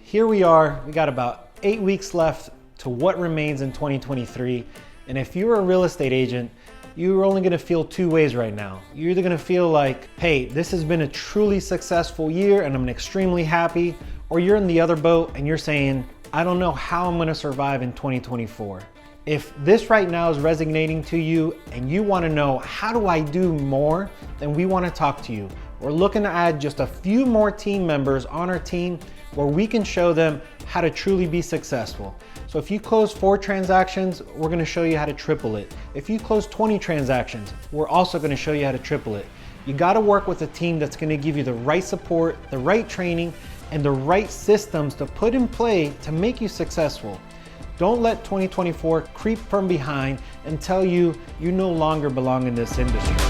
here we are, we got about 8 weeks left to what remains in 2023. And if you're a real estate agent, you're only gonna feel two ways right now. You're either gonna feel like, hey, this has been a truly successful year and I'm extremely happy, or you're in the other boat and you're saying, I don't know how I'm gonna survive in 2024. If this right now is resonating to you and you wanna know, how do I do more? Then we wanna talk to you. We're looking to add just a few more team members on our team where we can show them how to truly be successful. So if you close 4 transactions, we're gonna show you how to triple it. If you close 20 transactions, we're also gonna show you how to triple it. You gotta work with a team that's gonna give you the right support, the right training, and the right systems to put in play to make you successful. Don't let 2024 creep from behind and tell you you no longer belong in this industry.